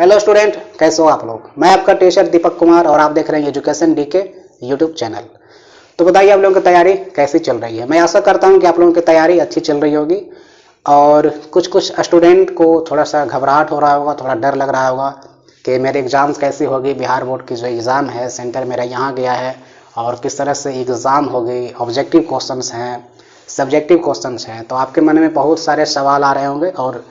Hello student, कैसे हो आप लोग। मैं आपका टीचर दीपक कुमार और आप देख रहे हैं एजुकेशन डीके यूट्यूब चैनल। तो बताइए आप लोगों की तैयारी कैसी चल रही है। मैं आशा करता हूं कि आप लोगों की तैयारी अच्छी चल रही होगी और कुछ कुछ स्टूडेंट को थोड़ा सा घबराहट हो रहा होगा, थोड़ा डर लग रहा होगा कि मेरे एग्ज़ाम्स कैसी होगी। बिहार बोर्ड की जो एग्ज़ाम है, सेंटर मेरा यहाँ गया है और किस तरह से एग्ज़ाम होगी, ऑब्जेक्टिव क्वेश्चंस हैं, सब्जेक्टिव क्वेश्चंस हैं। तो आपके मन में बहुत सारे सवाल आ रहे होंगे और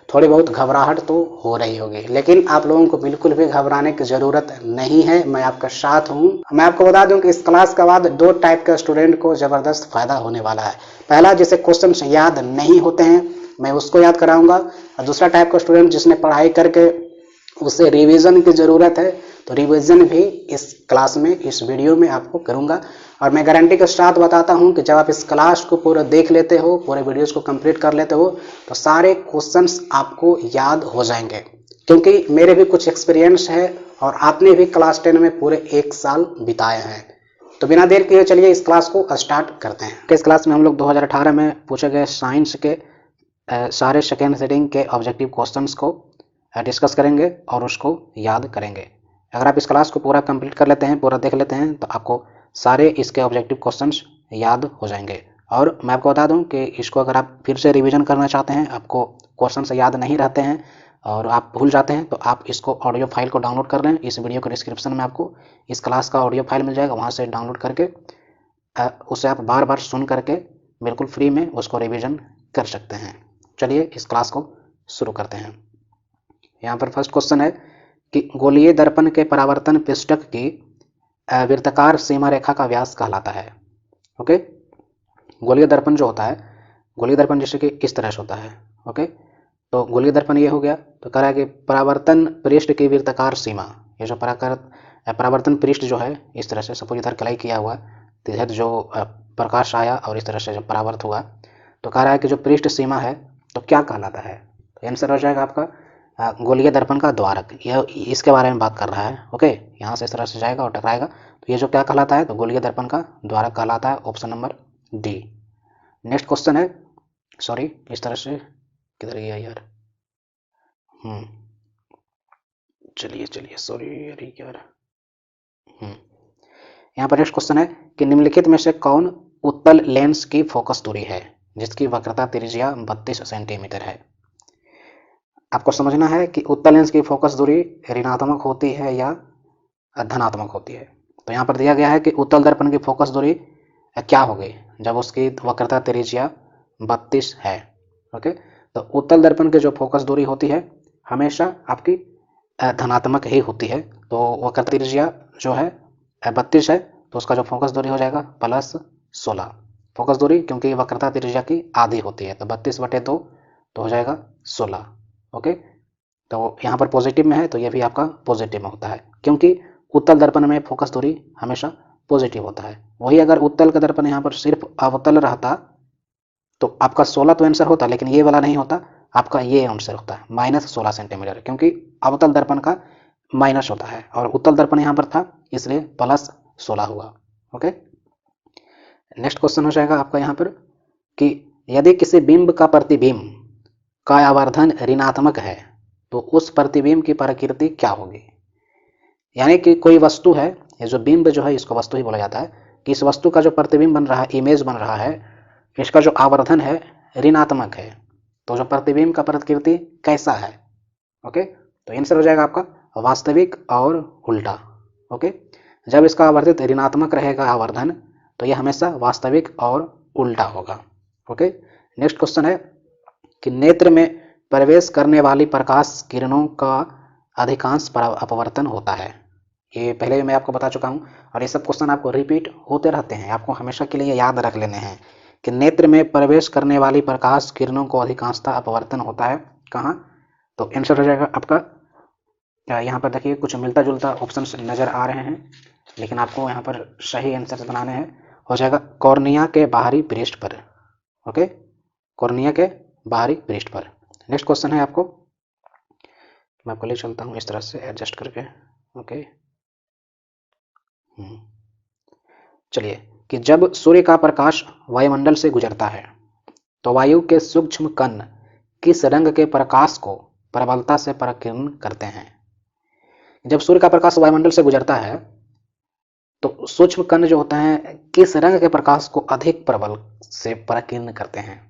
थोड़ी बहुत घबराहट तो हो रही होगी, लेकिन आप लोगों को बिल्कुल भी घबराने की ज़रूरत नहीं है। मैं आपका साथ हूँ। मैं आपको बता दूं कि इस क्लास के बाद दो टाइप के स्टूडेंट को ज़बरदस्त फायदा होने वाला है। पहला, जिसे क्वेश्चन याद नहीं होते हैं, मैं उसको याद कराऊंगा। और दूसरा टाइप का स्टूडेंट जिसने पढ़ाई करके उसे रिवीजन की ज़रूरत है, तो रिवीजन भी इस क्लास में, इस वीडियो में आपको करूंगा। और मैं गारंटी के साथ बताता हूं कि जब आप इस क्लास को पूरा देख लेते हो, पूरे वीडियोस को कंप्लीट कर लेते हो, तो सारे क्वेश्चंस आपको याद हो जाएंगे, क्योंकि मेरे भी कुछ एक्सपीरियंस है और आपने भी क्लास 10 में पूरे 1 साल बिताए हैं। तो बिना देर किए चलिए इस क्लास को स्टार्ट करते हैं। इस क्लास में हम लोग 2018 में पूछे गए साइंस के सारे सेकेंड सेटिंग के ऑब्जेक्टिव क्वेश्चंस को डिस्कस करेंगे और उसको याद करेंगे। अगर आप इस क्लास को पूरा कंप्लीट कर लेते हैं, पूरा देख लेते हैं, तो आपको सारे इसके ऑब्जेक्टिव क्वेश्चंस याद हो जाएंगे। और मैं आपको बता दूं कि इसको अगर आप फिर से रिवीजन करना चाहते हैं, आपको क्वेश्चंस याद नहीं रहते हैं और आप भूल जाते हैं, तो आप इसको ऑडियो फाइल को डाउनलोड कर लें। इस वीडियो के डिस्क्रिप्शन में आपको इस क्लास का ऑडियो फाइल मिल जाएगा, वहाँ से डाउनलोड करके उसे आप बार बार सुन करके बिल्कुल फ्री में उसको रिवीजन कर सकते हैं। चलिए इस क्लास को शुरू करते हैं। यहाँ पर फर्स्ट क्वेश्चन है कि गोलीय दर्पण के परावर्तन पृष्ठक की वृत्ताकार सीमा रेखा का व्यास कहलाता है। ओके, गोलीय दर्पण जो होता है, गोलीय दर्पण जैसे कि इस तरह से होता है। ओके, तो गोलीय दर्पण ये हो गया। तो कह रहा है कि परावर्तन पृष्ठ की वृत्ताकार सीमा, ये जो परावर्तन पृष्ठ जो है इस तरह से, सपोज इधर क्लाई किया हुआ है, तो इधर जो प्रकाश आया और इस तरह से जब परावर्त हुआ, तो कह रहा है कि जो पृष्ठ सीमा है तो क्या कहलाता है। तो आंसर हो जाएगा आपका गोलीय दर्पण का द्वारक। यह इसके बारे में बात कर रहा है। ओके, यहाँ से इस तरह से जाएगा और टकराएगा, तो ये जो क्या कहलाता है, तो गोलीय दर्पण का द्वारक कहलाता है। Option number D. Next question है, सॉरी इस तरह से किधर गया यार, चलिए चलिए, सॉरी अरे यार। यहाँ पर नेक्स्ट क्वेश्चन है कि निम्नलिखित में से कौन उत्तल लेंस की फोकस दूरी है जिसकी वक्रता त्रिज्या 32 सेंटीमीटर है। आपको समझना है कि उत्तल लेंस की फोकस दूरी ऋणात्मक होती है या धनात्मक होती है। तो यहाँ पर दिया गया है कि उत्तल दर्पण की फोकस दूरी क्या होगी जब उसकी वक्रता त्रिज्या 32 है। ओके, तो उत्तल दर्पण की जो फोकस दूरी होती है हमेशा आपकी धनात्मक ही होती है। तो वक्रता त्रिज्या जो है 32 है, तो उसका जो फोकस दूरी हो जाएगा +16 फोकस दूरी, क्योंकि वक्रता त्रिज्या की आधी होती है, तो 32/2 तो हो जाएगा 16। ओके, तो यहाँ पर पॉजिटिव में है तो ये भी आपका पॉजिटिव में होता है, क्योंकि उत्तल दर्पण में फोकस दूरी हमेशा पॉजिटिव होता है। वही अगर उत्तल का दर्पण यहाँ पर सिर्फ अवतल रहता तो आपका 16 तो आंसर होता, लेकिन ये वाला नहीं होता, आपका ये आंसर होता है -16 सेंटीमीटर, क्योंकि अवतल दर्पण का माइनस होता है और उत्तल दर्पण यहाँ पर था इसलिए +16 हुआ। ओके, नेक्स्ट क्वेश्चन हो जाएगा आपका यहाँ पर कि यदि किसी बिंब का प्रतिबिंब का आवर्धन ऋणात्मक है तो उस प्रतिबिंब की प्रकृति क्या होगी। यानी कि कोई वस्तु है, ये जो बिंब जो है इसको वस्तु ही बोला जाता है, कि इस वस्तु का जो प्रतिबिंब बन रहा है, इमेज बन रहा है, इसका जो आवर्धन है ऋणात्मक है, तो जो प्रतिबिंब का प्रकृति कैसा है। ओके, तो आंसर हो जाएगा आपका वास्तविक और उल्टा। ओके, जब इसका आवर्धित ऋणात्मक रहेगा आवर्धन, तो यह हमेशा वास्तविक और उल्टा होगा। ओके, नेक्स्ट क्वेश्चन है कि नेत्र में प्रवेश करने वाली प्रकाश किरणों का अधिकांश अपवर्तन होता है। ये पहले मैं आपको बता चुका हूँ और ये सब क्वेश्चन आपको रिपीट होते रहते हैं, आपको हमेशा के लिए याद रख लेने हैं कि नेत्र में प्रवेश करने वाली प्रकाश किरणों को अधिकांशतः अपवर्तन होता है। कहाँ, तो आंसर हो जाएगा आपका, यहाँ पर देखिए कुछ मिलता जुलता ऑप्शन नज़र आ रहे हैं, लेकिन आपको यहाँ पर सही आंसर बनाने हैं। हो जाएगा कॉर्निया के बाहरी पृष्ठ पर। ओके, कॉर्निया के बाहरी पृष्ठ पर। नेक्स्ट क्वेश्चन है आपको, मैं आपको ले चलता हूँ इस तरह से एडजस्ट करके। ओके, चलिए, कि जब सूर्य का प्रकाश वायुमंडल से गुजरता है तो वायु के सूक्ष्म कण किस रंग के प्रकाश को प्रबलता से प्रकीर्णन करते हैं। जब सूर्य का प्रकाश वायुमंडल से गुजरता है तो सूक्ष्म कण जो होते हैं किस रंग के प्रकाश को अधिक प्रबल से पराकीर्ण करते हैं?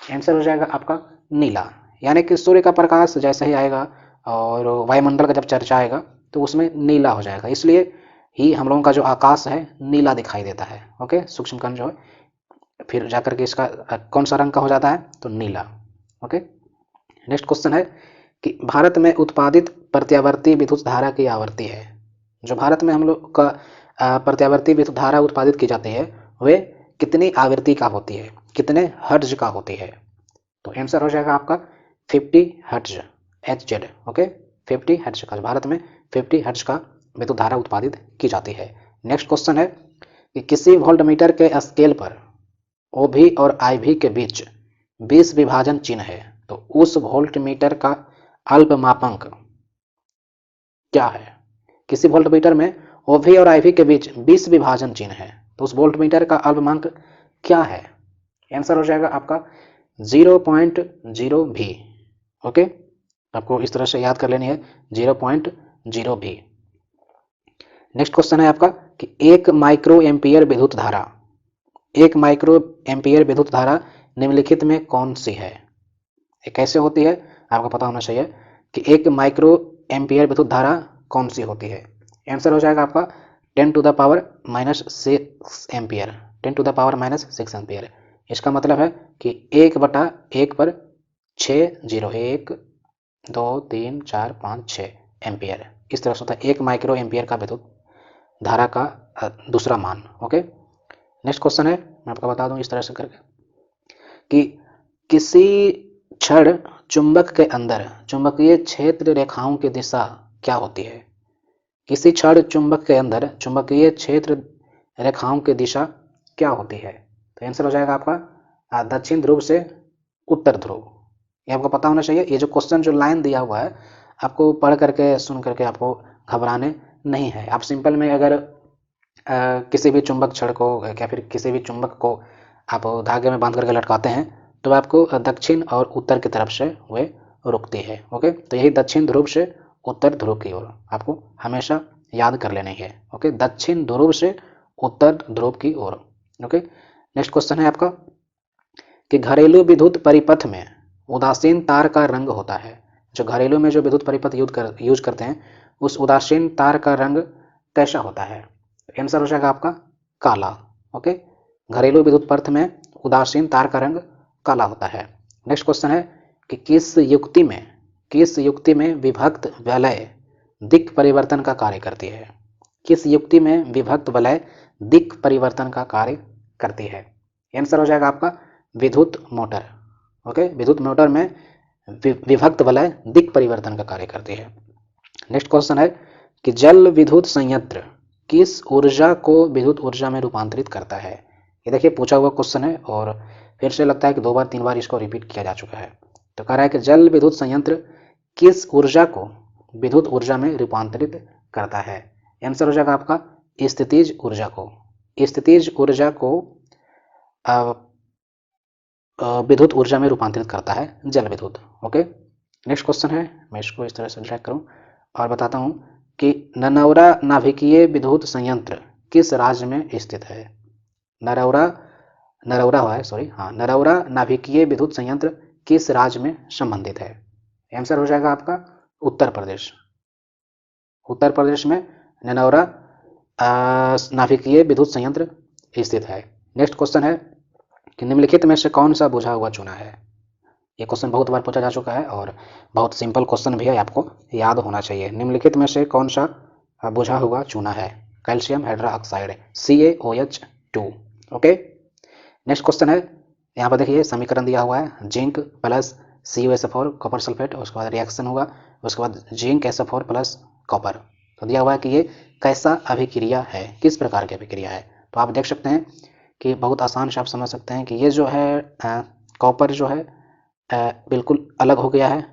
आंसर हो जाएगा आपका नीला। यानी कि सूर्य का प्रकाश जैसे ही आएगा और वायुमंडल का जब चर्चा आएगा तो उसमें नीला हो जाएगा, इसलिए ही हम लोगों का जो आकाश है नीला दिखाई देता है। ओके, सूक्ष्म कण जो है फिर जाकर के इसका कौन सा रंग का हो जाता है? तो नीला। ओके, नेक्स्ट क्वेश्चन है कि भारत में उत्पादित प्रत्यावर्ती विद्युत धारा की आवृत्ति है। जो भारत में हम लोग का प्रत्यावर्ती विद्युत धारा उत्पादित की जाती है वे कितनी आवृत्ति का होती है, कितने हर्ट्ज का होती है? तो आंसर हो जाएगा आपका 50 हर्ट्ज, HZ। ओके, 50 हर्ट्ज का, भारत में 50 हर्ट्ज का विद्युत धारा उत्पादित की जाती है। नेक्स्ट क्वेश्चन है कि किसी वोल्टमीटर के स्केल पर OV और IV के बीच 20 विभाजन चिन्ह है, तो उस वोल्टमीटर का अल्पमापांक क्या है? किसी वोल्टमीटर में OV और IV के बीच 20 विभाजन चिन्ह है, तो उस वोल्टमीटर का अल्पमापांक क्या है? आंसर हो जाएगा आपका 0.0 V। ओके, आपको इस तरह से याद कर लेनी है 0.0 V। नेक्स्ट क्वेश्चन है आपका कि 1 माइक्रो एम्पियर विद्युत धारा, 1 माइक्रो एम्पियर विद्युत धारा निम्नलिखित में कौन सी है? ये कैसे होती है आपको पता होना चाहिए कि 1 माइक्रो एम्पियर विद्युत धारा कौन सी होती है। आंसर हो जाएगा आपका 10⁻⁻6 एम्पियर, 10⁻⁻6 एम्पियर। इसका मतलब है कि 1/1 पर 6 जीरो, 1 2 3 4 5 6 एम्पियर, इस तरह से होता है 1 माइक्रो एम्पियर का विद्युत धारा का दूसरा मान। ओके, नेक्स्ट क्वेश्चन है, मैं आपको बता दूं इस तरह से करके कि किसी क्षण चुंबक के अंदर चुंबकीय क्षेत्र रेखाओं की दिशा क्या होती है? किसी क्षण चुंबक के अंदर चुंबकीय क्षेत्र रेखाओं की दिशा क्या होती है? तो आंसर हो जाएगा आपका दक्षिण ध्रुव से उत्तर ध्रुव। ये आपको पता होना चाहिए। ये जो क्वेश्चन जो लाइन दिया हुआ है आपको पढ़ करके सुन करके आपको घबराने नहीं है। आप सिंपल में अगर किसी भी चुंबक छड़ को या फिर किसी भी चुंबक को आप धागे में बांध करके लटकाते हैं तो आपको दक्षिण और उत्तर की तरफ से वे रुकती है। ओके, तो यही दक्षिण ध्रुव से उत्तर ध्रुव की ओर आपको हमेशा याद कर लेनी है। ओके, दक्षिण ध्रुव से उत्तर ध्रुव की ओर। ओके, नेक्स्ट क्वेश्चन है आपका कि घरेलू विद्युत परिपथ में उदासीन तार का रंग होता है। जो घरेलू में जो विद्युत परिपथ यूज करते हैं उस उदासीन तार का रंग कैसा होता है? आंसर हो जाएगा आपका काला। ओके, घरेलू विद्युत परिपथ में उदासीन तार का रंग काला होता है। नेक्स्ट क्वेश्चन है कि किस युक्ति में विभक्त वलय दिक् परिवर्तन का कार्य करती है? किस युक्ति में विभक्त वलय दिक् परिवर्तन का कार्य करती है? आंसर हो जाएगा आपका विद्युत मोटर। ओके, विद्युत मोटर में विभक्त वलय दिक् परिवर्तन का कार्य करती है। नेक्स्ट क्वेश्चन है कि जल विद्युत संयंत्र किस ऊर्जा को विद्युत ऊर्जा में रूपांतरित करता है? ये देखिए पूछा हुआ क्वेश्चन है और फिर से लगता है कि 2 बार 3 बार इसको रिपीट किया जा चुका है। तो कह रहा है कि जल विद्युत संयंत्र किस ऊर्जा को विद्युत ऊर्जा में रूपांतरित करता है? आंसर हो जाएगा आपका स्थितिज ऊर्जा को। स्थितिज ऊर्जा को विद्युत ऊर्जा में रूपांतरित करता है जल विद्युत। ओके, नेक्स्ट क्वेश्चन है, मैं इसको इस तरह से ड्रैग करूं और बताता हूं कि ननौरा नाभिकीय विद्युत संयंत्र किस राज्य में स्थित है? नरौरा नाभिकीय विद्युत संयंत्र किस राज्य में संबंधित है? आंसर हो जाएगा आपका उत्तर प्रदेश। उत्तर प्रदेश में ननौरा नाभिकीय विद्युत संयंत्र स्थित है। नेक्स्ट क्वेश्चन है कि निम्नलिखित में से कौन सा बुझा हुआ चूना है? ये क्वेश्चन बहुत बार पूछा जा चुका है और बहुत सिंपल क्वेश्चन भी है, आपको याद होना चाहिए। निम्नलिखित में से कौन सा बुझा हुआ चूना है? Calcium hydroxide CaOH2। Okay, next question है, यहाँ पर देखिए समीकरण दिया हुआ है zinc plus CuSO4 copper sulphate, उसके बाद रिएक्शन होगा, उसके बाद जिंक SO4 प्लस कॉपर। तो दिया हुआ है कि ये कैसा अभिक्रिया है, किस प्रकार की अभिक्रिया है? तो आप देख सकते हैं कि बहुत आसान से आप समझ सकते हैं कि ये जो है कॉपर जो है बिल्कुल अलग हो गया है।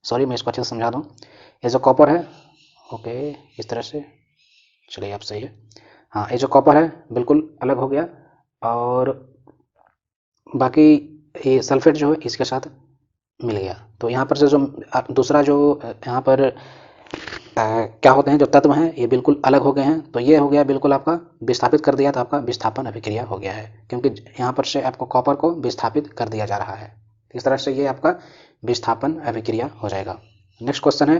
सॉरी, मैं इसको अच्छे से समझा दूँ। ये जो कॉपर है, ओके इस तरह से, चलिए आप सही है, हाँ ये जो कॉपर है बिल्कुल अलग हो गया और बाकी ये सल्फेट जो है इसके साथ मिल गया। तो यहाँ पर से जो दूसरा जो यहाँ पर क्या होते हैं, जो तत्व हैं ये बिल्कुल अलग हो गए हैं। तो ये हो गया बिल्कुल आपका विस्थापित कर दिया, तो आपका विस्थापन अभिक्रिया हो गया है, क्योंकि यहाँ पर से आपको कॉपर को विस्थापित कर दिया जा रहा है। इस तरह से ये आपका विस्थापन अभिक्रिया हो जाएगा। नेक्स्ट क्वेश्चन है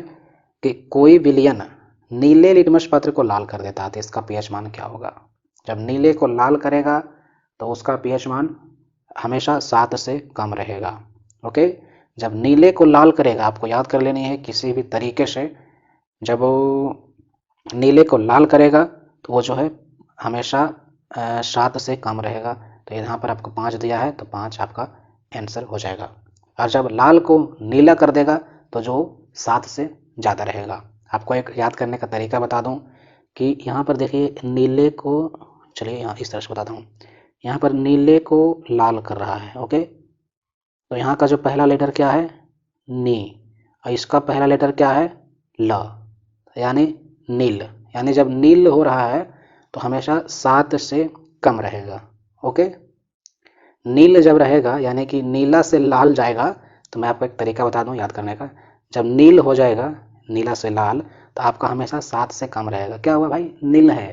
कि कोई विलयन नीले लिटमस पत्र को लाल कर देता है, तो इसका पीएच मान क्या होगा। जब नीले को लाल करेगा तो उसका पीएच मान हमेशा 7 से कम रहेगा। ओके, जब नीले को लाल करेगा, आपको याद कर लेनी है किसी भी तरीके से, जब वो नीले को लाल करेगा तो वो जो है हमेशा 7 से कम रहेगा। तो यहाँ पर आपको 5 दिया है, तो 5 आपका आंसर हो जाएगा। और जब लाल को नीला कर देगा तो जो 7 से ज़्यादा रहेगा। आपको एक याद करने का तरीका बता दूं कि यहाँ पर देखिए नीले को, चलिए यहाँ इस तरह से बताता हूँ, यहाँ पर नीले को लाल कर रहा है। ओके, तो यहाँ का जो पहला लेटर क्या है, नी, और इसका पहला लेटर क्या है, ल, यानी नील। यानी जब नील हो रहा है तो हमेशा 7 से कम रहेगा। ओके, नील जब रहेगा यानी कि नीला से लाल जाएगा, तो मैं आपको एक तरीका बता दूं याद करने का। जब नील हो जाएगा, नीला से लाल, तो आपका हमेशा 7 से कम रहेगा। क्या हुआ भाई, नील है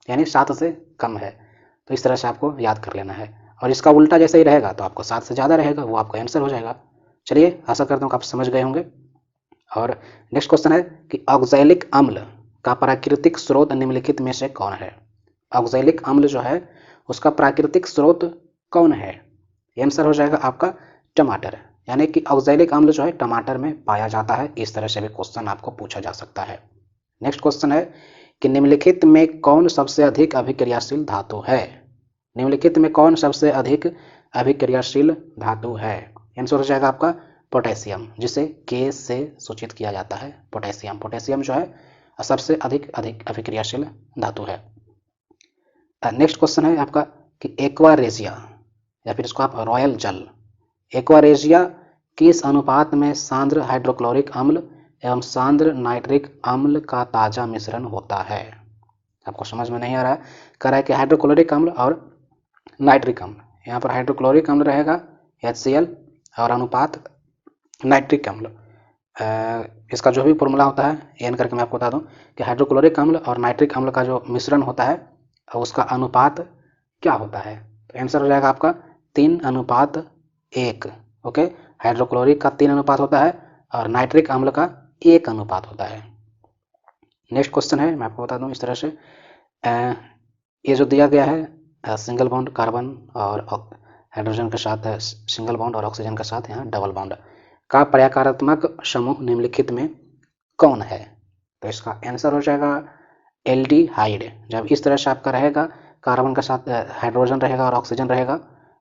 यानी 7 से कम है। तो इस तरह से आपको याद कर लेना है। और इसका उल्टा जैसे ही रहेगा तो आपको 7 से ज़्यादा रहेगा, वो आपका आंसर हो जाएगा। चलिए, आशा करता हूँ कि आप समझ गए होंगे। और नेक्स्ट क्वेश्चन है कि ऑक्सैलिक अम्ल का प्राकृतिक स्रोत निम्नलिखित में से कौन है। ऑक्सैलिक अम्ल जो है उसका प्राकृतिक स्रोत कौन है। आंसर हो जाएगा आपका टमाटर। यानी कि ऑक्सैलिक अम्ल जो है टमाटर में पाया जाता है। इस तरह से भी क्वेश्चन आपको पूछा जा सकता है। नेक्स्ट क्वेश्चन है कि निम्नलिखित में कौन सबसे अधिक अभिक्रियाशील धातु है। निम्नलिखित में कौन सबसे अधिक अभिक्रियाशील धातु है। आंसर हो जाएगा आपका पोटेशियम, जिसे के से सूचित किया जाता है। पोटेशियम, पोटेशियम जो है सबसे अधिक अभिक्रियाशील धातु है। नेक्स्ट क्वेश्चन है आपका कि एक्वारेजिया या फिर इसको आप रॉयल जल, एक्वारेजिया किस अनुपात में सांद्र हाइड्रोक्लोरिक अम्ल एवं सांद्र नाइट्रिक अम्ल का ताजा मिश्रण होता है। आपको समझ में नहीं आ रहा है, कह रहा है कि हाइड्रोक्लोरिक अम्ल और नाइट्रिक अम्ल। यहाँ पर हाइड्रोक्लोरिक अम्ल रहेगा HCl और अनुपात नाइट्रिक अम्ल। इसका जो भी फॉर्मूला होता है एन करके मैं आपको बता दूं कि हाइड्रोक्लोरिक अम्ल और नाइट्रिक अम्ल का जो मिश्रण होता है उसका अनुपात क्या होता है। तो आंसर हो जाएगा आपका 3:1। ओके, हाइड्रोक्लोरिक का 3 अनुपात होता है और नाइट्रिक अम्ल का 1 अनुपात होता है। नेक्स्ट क्वेश्चन है, मैं आपको बता दूं इस तरह से, ये जो दिया गया है सिंगल बॉन्ड कार्बन और हाइड्रोजन के साथ सिंगल बॉन्ड और ऑक्सीजन के साथ यहाँ डबल बॉन्ड का पर्याकारात्मक समूह निम्नलिखित में कौन है। तो इसका आंसर हो जाएगा एल्डिहाइड। जब इस तरह से आपका रहेगा, कार्बन के साथ हाइड्रोजन रहेगा और ऑक्सीजन रहेगा,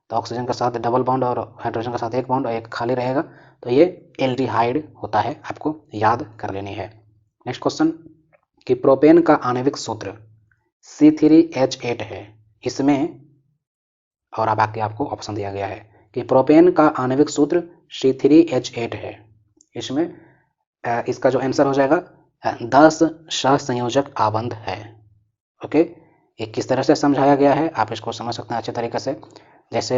तो ऑक्सीजन के साथ डबल बॉन्ड और हाइड्रोजन के साथ एक बॉन्ड और एक खाली रहेगा, तो ये एल्डिहाइड होता है। आपको याद कर लेनी है। नेक्स्ट क्वेश्चन कि प्रोपेन का आणविक सूत्र C3H8 है। इसमें, और अब आके आपको ऑप्शन दिया गया है कि प्रोपेन का आणविक सूत्र C3H8 है। इसमें इसका जो आंसर हो जाएगा 10 सहसंयोजक आबंध है। ओके, ये किस तरह से समझाया गया है आप इसको समझ सकते हैं अच्छे तरीके से। जैसे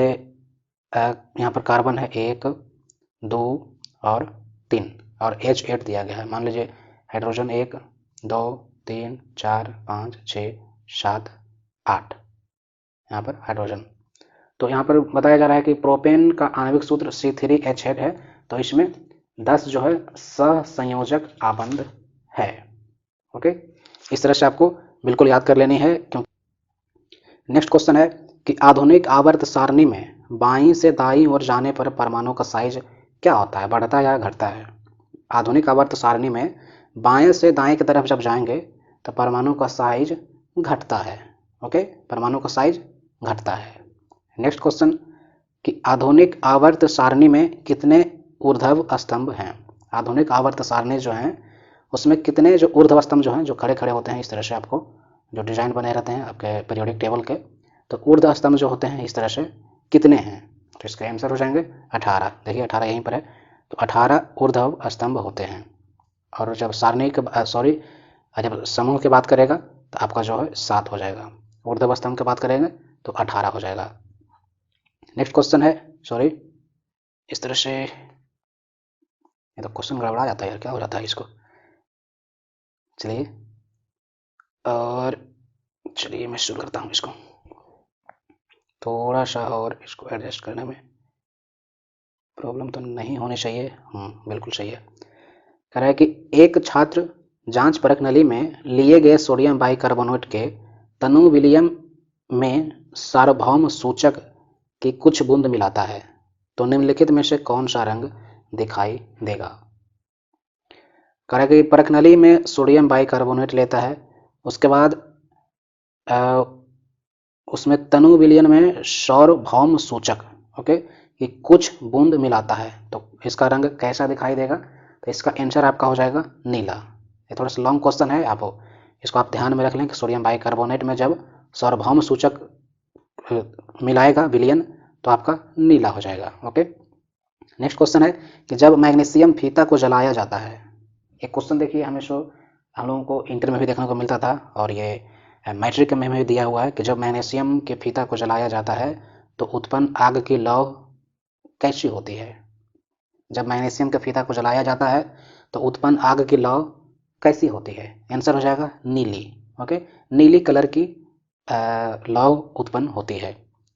यहाँ पर कार्बन है 1, 2 और 3 और H8 दिया गया है। मान लीजिए हाइड्रोजन 1, 2, 3, 4, 5, 6, 7, 8 यहाँ पर हाइड्रोजन। तो यहाँ पर बताया जा रहा है कि प्रोपेन का आणविक सूत्र C3H8 है, तो इसमें 10 जो है सहसंयोजक आबंध है। ओके, इस तरह से आपको बिल्कुल याद कर लेनी है। क्योंकि नेक्स्ट क्वेश्चन है कि आधुनिक आवर्त सारणी में बाईं से दाईं ओर जाने पर परमाणु का साइज क्या होता है, बढ़ता है या घटता है। आधुनिक आवर्त सारणी में बाएं से दाएं की तरफ जब जाएंगे तो परमाणु का साइज घटता है। ओके, परमाणु का साइज घटता है। नेक्स्ट क्वेश्चन कि आधुनिक आवर्त सारणी में कितने ऊर्ध्व स्तंभ हैं। आधुनिक आवर्त सारणी जो है उसमें कितने जो ऊर्ध्व स्तंभ जो हैं, जो खड़े खड़े होते हैं, इस तरह से आपको जो डिजाइन बने रहते हैं आपके पीरियोडिक टेबल के, तो ऊर्ध्व स्तंभ जो होते हैं इस तरह से कितने हैं। तो इसका आंसर हो जाएंगे 18। देखिए 18 यहीं पर है, तो 18 ऊर्ध्व स्तंभ होते हैं। और जब सारणी के जब समूह की बात करेगा तो आपका जो है 7 हो जाएगा। ऊर्ध्व स्तंभ की बात करेंगे तो 18 हो जाएगा। नेक्स्ट क्वेश्चन है, सॉरी इस तरह से ये तो क्वेश्चन गड़बड़ा जाता है यार, क्या हो जाता है इसको। चलिए, और चलिए मैं शुरू करता हूँ इसको थोड़ा सा, और इसको एडजस्ट करने में प्रॉब्लम तो नहीं होनी चाहिए। बिल्कुल सही है। कह रहा है कि एक छात्र जांच परख नली में लिए गए सोडियम बाइकार्बोनेट के तनु विलियम में सार्वभौम सूचक की कुछ बूंद मिलाता है तो निम्नलिखित में से कौन सा रंग दिखाई देगा। कह रहा है कि परख नली में सोडियम बाइकार्बोनेट लेता है, उसके बाद उसमें तनु विलियन में सार्वभौम सूचक ओके कि कुछ बूंद मिलाता है तो इसका रंग कैसा दिखाई देगा। तो इसका आंसर आपका हो जाएगा नीला। ये थोड़ा सा लॉन्ग क्वेश्चन है, आप इसको आप ध्यान में रख लें कि सोडियम बाइकार्बोनेट में जब सार्वभौम सूचक मिलाएगा विलियन तो आपका नीला हो जाएगा। ओके, नेक्स्ट क्वेश्चन है कि जब मैग्नीशियम फीता को जलाया जाता है। एक क्वेश्चन देखिए, हमेशा हम लोगों को इंटर में भी देखने को मिलता था और ये मैट्रिक में भी दिया हुआ है कि जब मैग्नीशियम के फीता को जलाया जाता है तो उत्पन्न आग की लौ कैसी होती है। जब मैग्नीशियम के फीता को जलाया जाता है तो उत्पन्न आग की लौ कैसी होती है। आंसर हो जाएगा नीली। ओके, नीली कलर की लौ उत्पन्न होती है।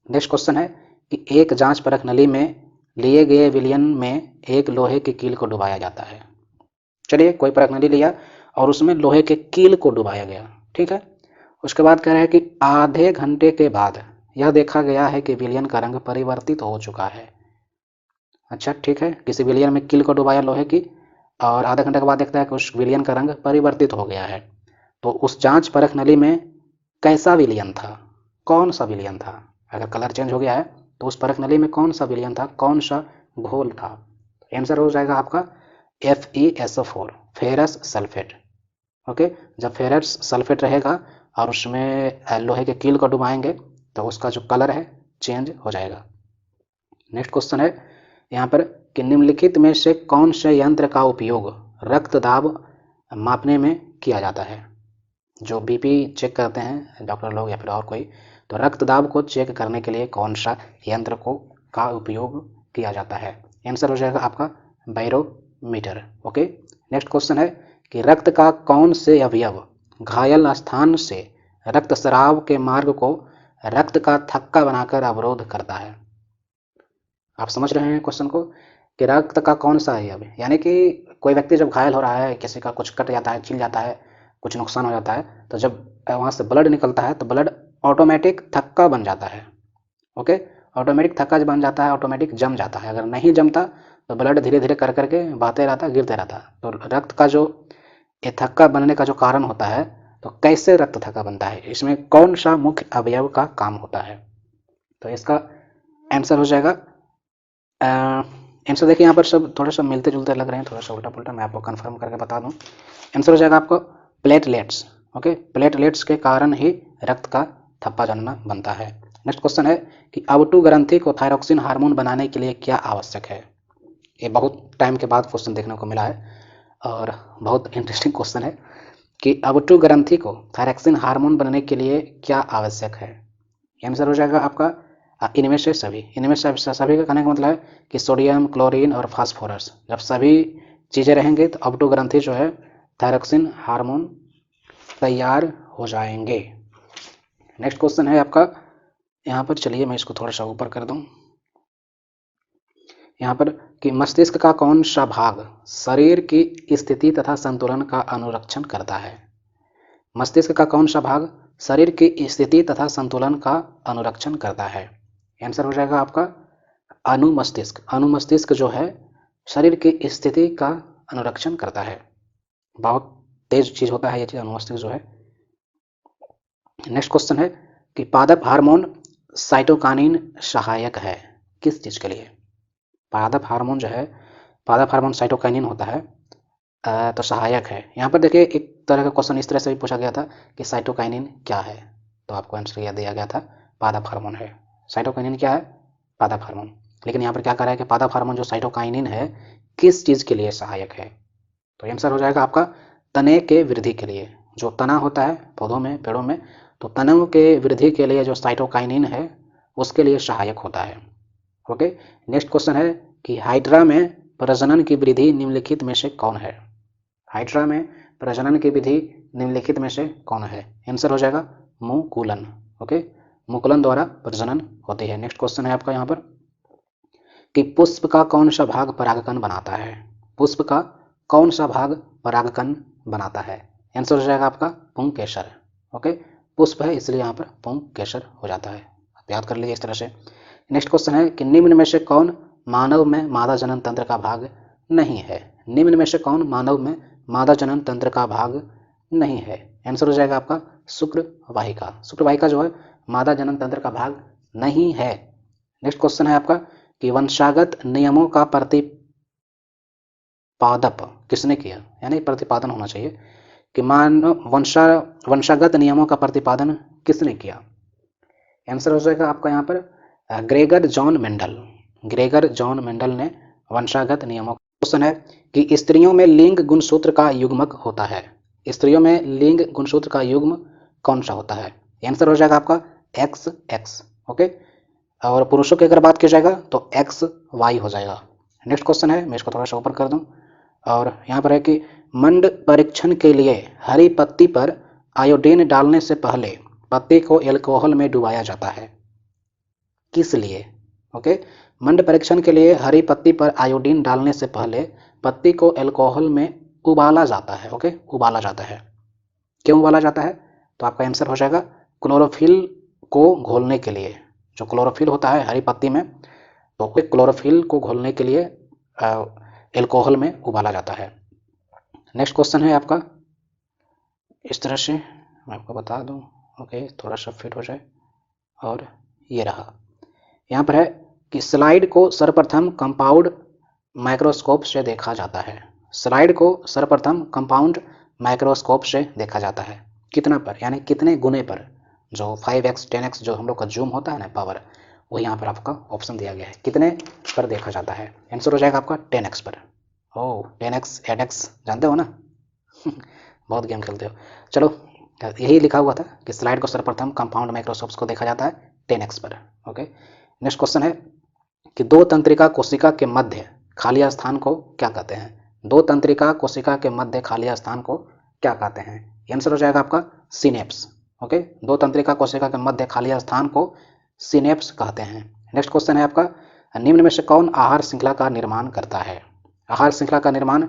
नेक्स्ट क्वेश्चन है कि एक जांच परख नली में लिए गए विलयन में एक लोहे की कील को डुबाया जाता है। चलिए, कोई परख नली लिया और उसमें लोहे के कील को डुबाया गया, ठीक है। उसके बाद कह रहा है कि आधे घंटे के बाद यह देखा गया है कि विलयन का रंग परिवर्तित हो चुका है। अच्छा, ठीक है, किसी विलयन में कील को डुबाया लोहे की और आधे घंटे के बाद देखता है कि उस विलयन का रंग परिवर्तित हो गया है। तो उस जांच परख नली में कैसा विलयन था, कौन सा विलयन था। अगर कलर चेंज हो गया है तो उस परख नली में कौन सा विलयन था, कौन सा घोल था। आंसर हो जाएगा आपका FeSO4, फेरस सल्फेट। ओके, जब फेरस सल्फेट रहेगा और उसमें लोहे के कील को डुबाएंगे तो उसका जो कलर है चेंज हो जाएगा। नेक्स्ट क्वेश्चन है यहाँ पर कि निम्नलिखित में से कौन से यंत्र का उपयोग रक्त दाब मापने में किया जाता है। जो बीपी चेक करते हैं डॉक्टर लोग या फिर और कोई, तो रक्त दाब को चेक करने के लिए कौन सा यंत्र का उपयोग किया जाता है। आंसर हो जाएगा आपका बैरोमीटर। ओके, नेक्स्ट क्वेश्चन है कि रक्त का कौन से अवयव घायल स्थान से रक्त स्राव के मार्ग को रक्त का थक्का बनाकर अवरोध करता है। आप समझ रहे हैं क्वेश्चन को कि रक्त का कौन सा अवयव, यानी कि कोई व्यक्ति जब घायल हो रहा है, किसी का कुछ कट जाता है, छिल जाता है, कुछ नुकसान हो जाता है, तो जब वहाँ से ब्लड निकलता है तो ब्लड ऑटोमेटिक थक्का बन जाता है। ओके, ऑटोमेटिक थक्का बन जाता है, ऑटोमेटिक जम जाता है। अगर नहीं जमता तो ब्लड धीरे धीरे कर करके बहते रहता, गिरते रहता। तो रक्त का जो ये थक्का बनने का जो कारण होता है, तो कैसे रक्त थक्का बनता है, इसमें कौन सा मुख्य अवयव का काम होता है। तो इसका आंसर हो जाएगा आंसर देखिए यहाँ पर सब थोड़ा सा मिलते जुलते लग रहे हैं, थोड़ा सा उल्टा पुल्टा, मैं आपको कंफर्म करके बता दूं। आंसर हो जाएगा आपको प्लेटलेट्स। ओके, प्लेटलेट्स के कारण ही रक्त का थप्पा जमना बनता है। नेक्स्ट क्वेश्चन है कि अवटु ग्रंथि को थायरॉक्सिन हार्मोन बनाने के लिए क्या आवश्यक है। ये बहुत टाइम के बाद क्वेश्चन देखने को मिला है और बहुत इंटरेस्टिंग क्वेश्चन है कि अवटु ग्रंथि को थायरॉक्सिन हार्मोन बनाने के लिए क्या आवश्यक है। आंसर हो जाएगा आपका इनमें से सभी। इनमें से सभी का कहने का मतलब है कि सोडियम, क्लोरीन और फास्फोरस, जब सभी चीज़ें रहेंगे तो अवटु ग्रंथि जो है थायरॉक्सिन हार्मोन तैयार हो जाएंगे। नेक्स्ट क्वेश्चन है आपका यहाँ पर, चलिए मैं इसको थोड़ा सा ऊपर कर दूं। यहाँ पर कि मस्तिष्क का कौन सा भाग शरीर की स्थिति तथा संतुलन का अनुरक्षण करता है। मस्तिष्क का कौन सा भाग शरीर की स्थिति तथा संतुलन का अनुरक्षण करता है। आंसर हो जाएगा आपका अनुमस्तिष्क। अनुमस्तिष्क जो है शरीर की स्थिति का अनुरक्षण करता है। बहुत तेज चीज होता है ये चीज, अनुमस्तिष्क जो है। नेक्स्ट क्वेश्चन है कि पादप हार्मोन साइटोकाइनिन सहायक है किस चीज के लिए। पादप हार्मोन जो है, पादप हार्मोन साइटोकाइनिन होता है तो सहायक है। यहाँ पर देखिए एक तरह का क्वेश्चन इस तरह से भी पूछा गया था कि साइटोकाइनिन क्या है, तो आपको आंसर यह दिया गया था पादप हार्मोन है। साइटोकाइनिन क्या है, पादप हार्मोन। लेकिन यहाँ पर क्या कह रहा है कि पादप हार्मोन जो साइटोकाइनिन है किस चीज के लिए सहायक है। तो आंसर हो जाएगा आपका तने के वृद्धि के लिए। जो तना होता है पौधों में, पेड़ों में, तो तनों के वृद्धि के लिए जो साइटोकाइनिन है उसके लिए सहायक होता है। ओके, नेक्स्ट क्वेश्चन है कि हाइड्रा में प्रजनन की वृद्धि निम्नलिखित में से कौन है। हाइड्रा में प्रजनन की विधि निम्नलिखित में से कौन है? आंसर हो जाएगा मुकुलन। ओके, मुकुलन द्वारा प्रजनन होती है। नेक्स्ट क्वेश्चन है आपका यहाँ पर कि पुष्प का कौन सा भाग परागकण बनाता है? पुष्प का कौन सा भाग परागकण बनाता है? आंसर हो जाएगा आपका पुंकेसर। ओके, पुष्प है इसलिए यहाँ पर पुंकेसर हो जाता है, आप याद कर लीजिए इस तरह से। नेक्स्ट क्वेश्चन है कि निम्न में से कौन मानव में मादा जनन तंत्र का भाग नहीं है? निम्न में से कौन मानव में मादा जनन तंत्र का भाग नहीं है? आंसर हो जाएगा आपका शुक्र वाहिका। शुक्र वाहिका जो है मादा जनन तंत्र का भाग नहीं है। नेक्स्ट क्वेश्चन है आपका कि वंशागत नियमों का प्रतिपादप किसने किया? यानी प्रतिपादन होना चाहिए कि वंशागत नियमों का प्रतिपादन किसने किया? आंसर हो जाएगा आपका यहाँ पर Gregor John Mendel. Gregor John Mendel ने वंशागत नियमों। क्वेश्चन है कि स्त्रियों में लिंग गुणसूत्र का युग्मक होता है। स्त्रियों में लिंग गुणसूत्र का युग्म कौन सा होता है? आंसर हो जाएगा आपका XX। ओके, और पुरुषों की अगर बात की जाएगा तो XY हो जाएगा। नेक्स्ट क्वेश्चन है, मैं इसको थोड़ा सा ऊपर कर दूं, और यहाँ पर है कि मंड परीक्षण के लिए हरी पत्ती पर आयोडीन डालने से पहले पत्ती को एल्कोहल में डुबाया जाता है, किस लिए? ओके, मंड परीक्षण के लिए हरी पत्ती पर आयोडीन डालने से पहले पत्ती को एल्कोहल में उबाला जाता है। ओके, उबाला जाता है। क्यों उबाला जाता है? तो आपका आंसर हो जाएगा क्लोरोफिल को घोलने के लिए। जो क्लोरोफिल होता है हरी पत्ती में, तो क्लोरोफिल को घोलने के लिए एल्कोहल में उबाला जाता है। नेक्स्ट क्वेश्चन है आपका इस तरह से, मैं आपको बता दूं। ओके, थोड़ा सा फिट हो जाए, और ये रहा। यहाँ पर है कि स्लाइड को सर्वप्रथम कंपाउंड माइक्रोस्कोप से देखा जाता है। स्लाइड को सर्वप्रथम कंपाउंड माइक्रोस्कोप से देखा जाता है। कितना पर? यानी कितने गुने पर? जो 5x 10x जो हम लोग का जूम होता है ना, पावर, वही यहाँ पर आपका ऑप्शन दिया गया है, कितने पर देखा जाता है? आंसर हो जाएगा आपका 10x पर। ओह, 10x 8x जानते हो ना बहुत गेम खेलते हो। चलो, यही लिखा हुआ था कि स्लाइड को सर्वप्रथम कंपाउंड माइक्रोस्कोप को देखा जाता है 10x पर। ओके, नेक्स्ट क्वेश्चन है कि दो तंत्रिका कोशिका के मध्य खाली स्थान को क्या कहते हैं? दो तंत्रिका कोशिका के मध्य खाली स्थान को क्या कहते हैं? आंसर हो जाएगा आपका सिनेप्स। ओके, दो तंत्रिका कोशिका के मध्य खाली स्थान को सिनेप्स कहते हैं। नेक्स्ट क्वेश्चन है आपका निम्न में से कौन आहार श्रृंखला का निर्माण करता है? आहार श्रृंखला का निर्माण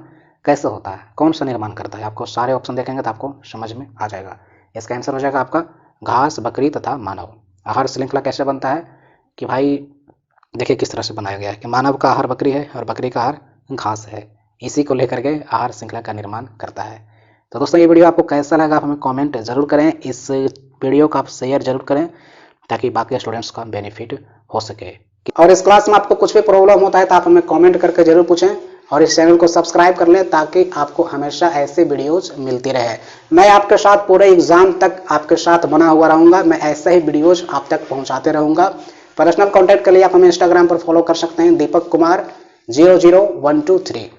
कैसे होता है? कौन सा निर्माण करता है? आपको सारे ऑप्शन देखेंगे तो आपको समझ में आ जाएगा। इसका आंसर हो जाएगा आपका घास, बकरी तथा मानव। आहार श्रृंखला कैसे बनता है कि भाई देखिए किस तरह से बनाया गया है कि मानव का आहार बकरी है और बकरी का आहार घास है। इसी को लेकर के आहार श्रृंखला का निर्माण करता है। तो दोस्तों, ये वीडियो आपको कैसा लगा आप हमें कमेंट जरूर करें। इस वीडियो को आप शेयर जरूर करें ताकि बाकी स्टूडेंट्स का बेनिफिट हो सके। और इस क्लास में आपको कुछ भी प्रॉब्लम होता है तो आप हमें कमेंट करके जरूर पूछें, और इस चैनल को सब्सक्राइब कर लें ताकि आपको हमेशा ऐसे वीडियोज मिलती रहे। मैं आपके साथ पूरे एग्जाम तक आपके साथ बना हुआ रहूंगा। मैं ऐसे ही वीडियोज आप तक पहुंचाते रहूंगा। पर्सनल कॉन्टैक्ट के लिए आप हमें इंस्टाग्राम पर फॉलो कर सकते हैं, दीपक कुमार 00123।